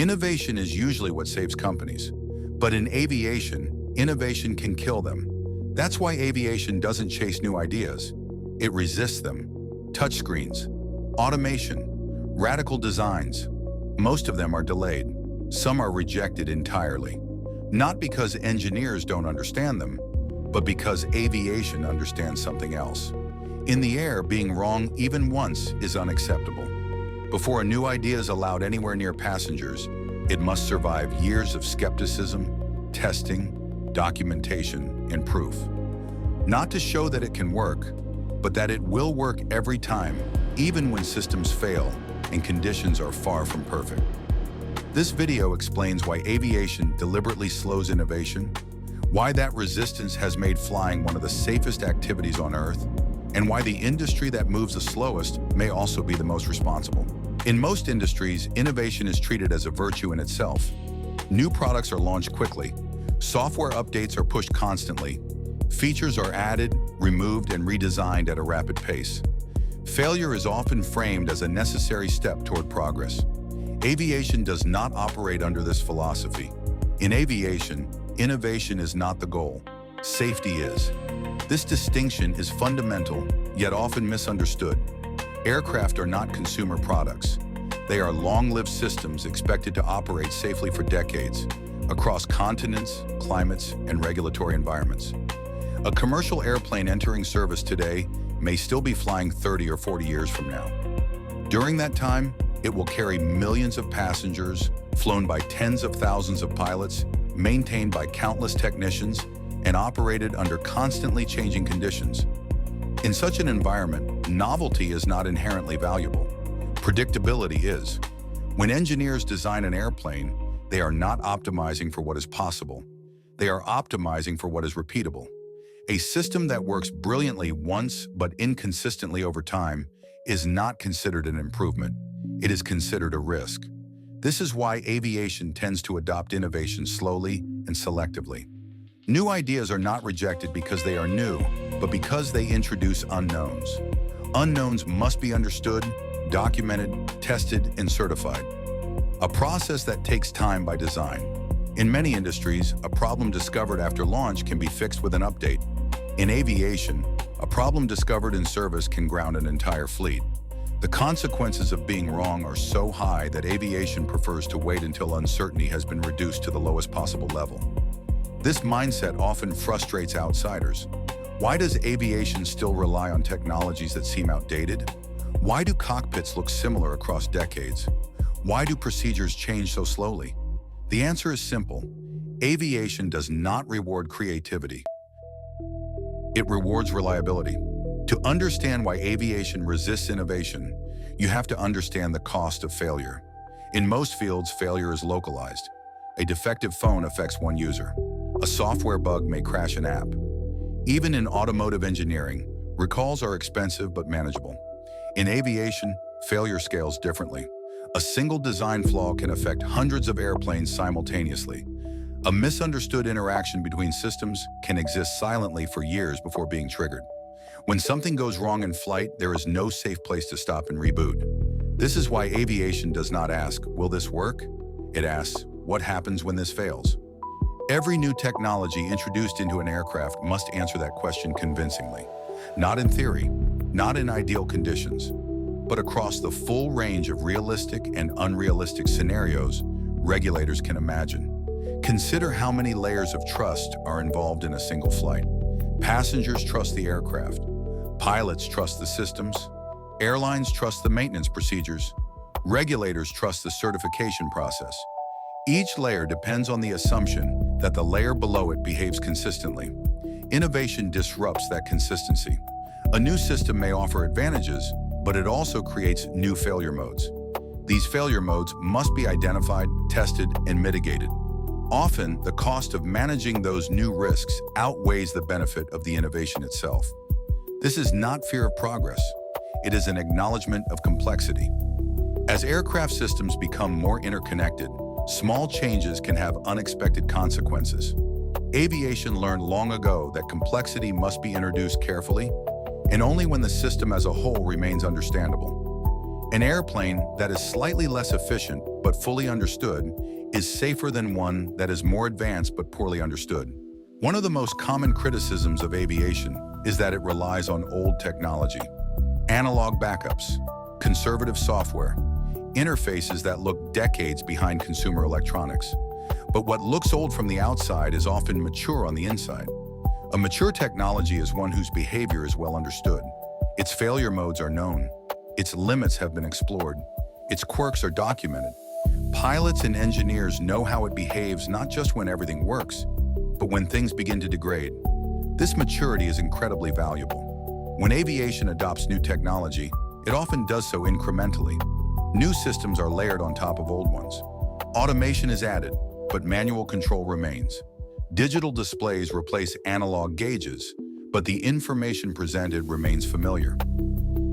Innovation is usually what saves companies. But in aviation, innovation can kill them. That's why aviation doesn't chase new ideas. It resists them. Touchscreens, automation, radical designs. Most of them are delayed. Some are rejected entirely. Not because engineers don't understand them, but because aviation understands something else. In the air, being wrong even once is unacceptable. Before a new idea is allowed anywhere near passengers, it must survive years of skepticism, testing, documentation, and proof. Not to show that it can work, but that it will work every time, even when systems fail and conditions are far from perfect. This video explains why aviation deliberately slows innovation, why that resistance has made flying one of the safest activities on Earth, and why the industry that moves the slowest may also be the most responsible. In most industries, innovation is treated as a virtue in itself. New products are launched quickly. Software updates are pushed constantly. Features are added, removed, and redesigned at a rapid pace. Failure is often framed as a necessary step toward progress. Aviation does not operate under this philosophy. In aviation, innovation is not the goal. Safety is. This distinction is fundamental, yet often misunderstood. Aircraft are not consumer products. They are long-lived systems expected to operate safely for decades, across continents, climates, and regulatory environments. A commercial airplane entering service today may still be flying 30 or 40 years from now. During that time, it will carry millions of passengers, flown by tens of thousands of pilots, maintained by countless technicians, and operated under constantly changing conditions. In such an environment, novelty is not inherently valuable. Predictability is. When engineers design an airplane, they are not optimizing for what is possible. They are optimizing for what is repeatable. A system that works brilliantly once but inconsistently over time is not considered an improvement. It is considered a risk. This is why aviation tends to adopt innovation slowly and selectively. New ideas are not rejected because they are new, but because they introduce unknowns. Unknowns must be understood, documented, tested, and certified. A process that takes time by design. In many industries, a problem discovered after launch can be fixed with an update. In aviation, a problem discovered in service can ground an entire fleet. The consequences of being wrong are so high that aviation prefers to wait until uncertainty has been reduced to the lowest possible level. This mindset often frustrates outsiders. Why does aviation still rely on technologies that seem outdated? Why do cockpits look similar across decades? Why do procedures change so slowly? The answer is simple. Aviation does not reward creativity. It rewards reliability. To understand why aviation resists innovation, you have to understand the cost of failure. In most fields, failure is localized. A defective phone affects one user. A software bug may crash an app. Even in automotive engineering, recalls are expensive but manageable. In aviation, failure scales differently. A single design flaw can affect hundreds of airplanes simultaneously. A misunderstood interaction between systems can exist silently for years before being triggered. When something goes wrong in flight, there is no safe place to stop and reboot. This is why aviation does not ask, "Will this work?" It asks, "What happens when this fails?" Every new technology introduced into an aircraft must answer that question convincingly. Not in theory, not in ideal conditions, but across the full range of realistic and unrealistic scenarios regulators can imagine. Consider how many layers of trust are involved in a single flight. Passengers trust the aircraft. Pilots trust the systems. Airlines trust the maintenance procedures. Regulators trust the certification process. Each layer depends on the assumption that the layer below it behaves consistently. Innovation disrupts that consistency. A new system may offer advantages, but it also creates new failure modes. These failure modes must be identified, tested, and mitigated. Often, the cost of managing those new risks outweighs the benefit of the innovation itself. This is not fear of progress. It is an acknowledgement of complexity. As aircraft systems become more interconnected, small changes can have unexpected consequences. Aviation learned long ago that complexity must be introduced carefully, and only when the system as a whole remains understandable. An airplane that is slightly less efficient but fully understood is safer than one that is more advanced but poorly understood. One of the most common criticisms of aviation is that it relies on old technology, analog backups, conservative software, interfaces that look decades behind consumer electronics. But what looks old from the outside is often mature on the inside. A mature technology is one whose behavior is well understood. Its failure modes are known. Its limits have been explored. Its quirks are documented. Pilots and engineers know how it behaves not just when everything works, but when things begin to degrade. This maturity is incredibly valuable. When aviation adopts new technology, it often does so incrementally. New systems are layered on top of old ones. Automation is added, but manual control remains. Digital displays replace analog gauges, but the information presented remains familiar.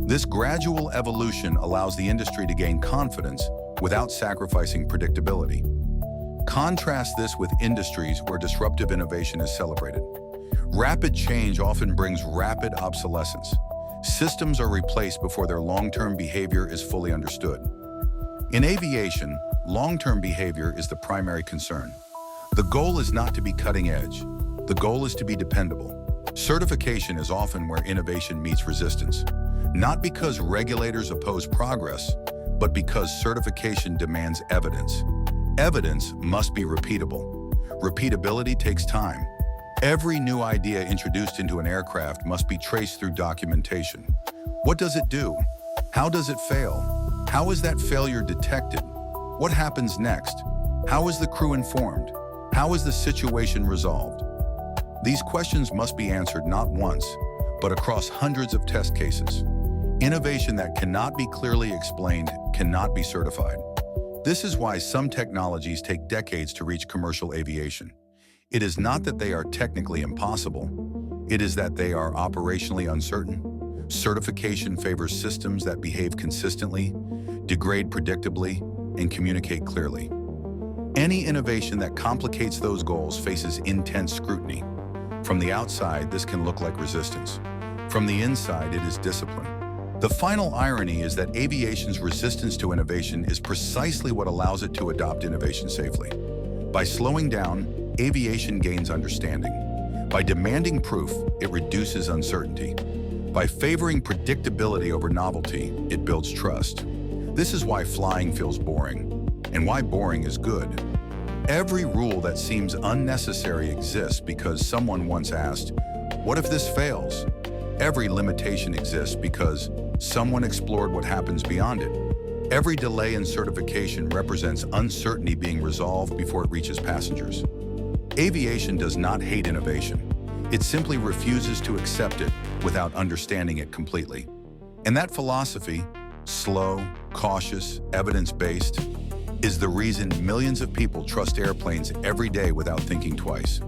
This gradual evolution allows the industry to gain confidence without sacrificing predictability. Contrast this with industries where disruptive innovation is celebrated. Rapid change often brings rapid obsolescence. Systems are replaced before their long-term behavior is fully understood. In aviation, long-term behavior is the primary concern. The goal is not to be cutting edge. The goal is to be dependable. Certification is often where innovation meets resistance, not because regulators oppose progress, but because certification demands evidence. Evidence must be repeatable. Repeatability takes time. Every new idea introduced into an aircraft must be traced through documentation. What does it do? How does it fail? How is that failure detected? What happens next? How is the crew informed? How is the situation resolved? These questions must be answered not once, but across hundreds of test cases. Innovation that cannot be clearly explained cannot be certified. This is why some technologies take decades to reach commercial aviation. It is not that they are technically impossible. It is that they are operationally uncertain. Certification favors systems that behave consistently, degrade predictably, and communicate clearly. Any innovation that complicates those goals faces intense scrutiny. From the outside, this can look like resistance. From the inside, it is discipline. The final irony is that aviation's resistance to innovation is precisely what allows it to adopt innovation safely. By slowing down, aviation gains understanding. By demanding proof, it reduces uncertainty. By favoring predictability over novelty, it builds trust. This is why flying feels boring, and why boring is good. Every rule that seems unnecessary exists because someone once asked, "What if this fails?" Every limitation exists because someone explored what happens beyond it. Every delay in certification represents uncertainty being resolved before it reaches passengers. Aviation does not hate innovation. It simply refuses to accept it without understanding it completely. And that philosophy, slow, cautious, evidence-based, is the reason millions of people trust airplanes every day without thinking twice.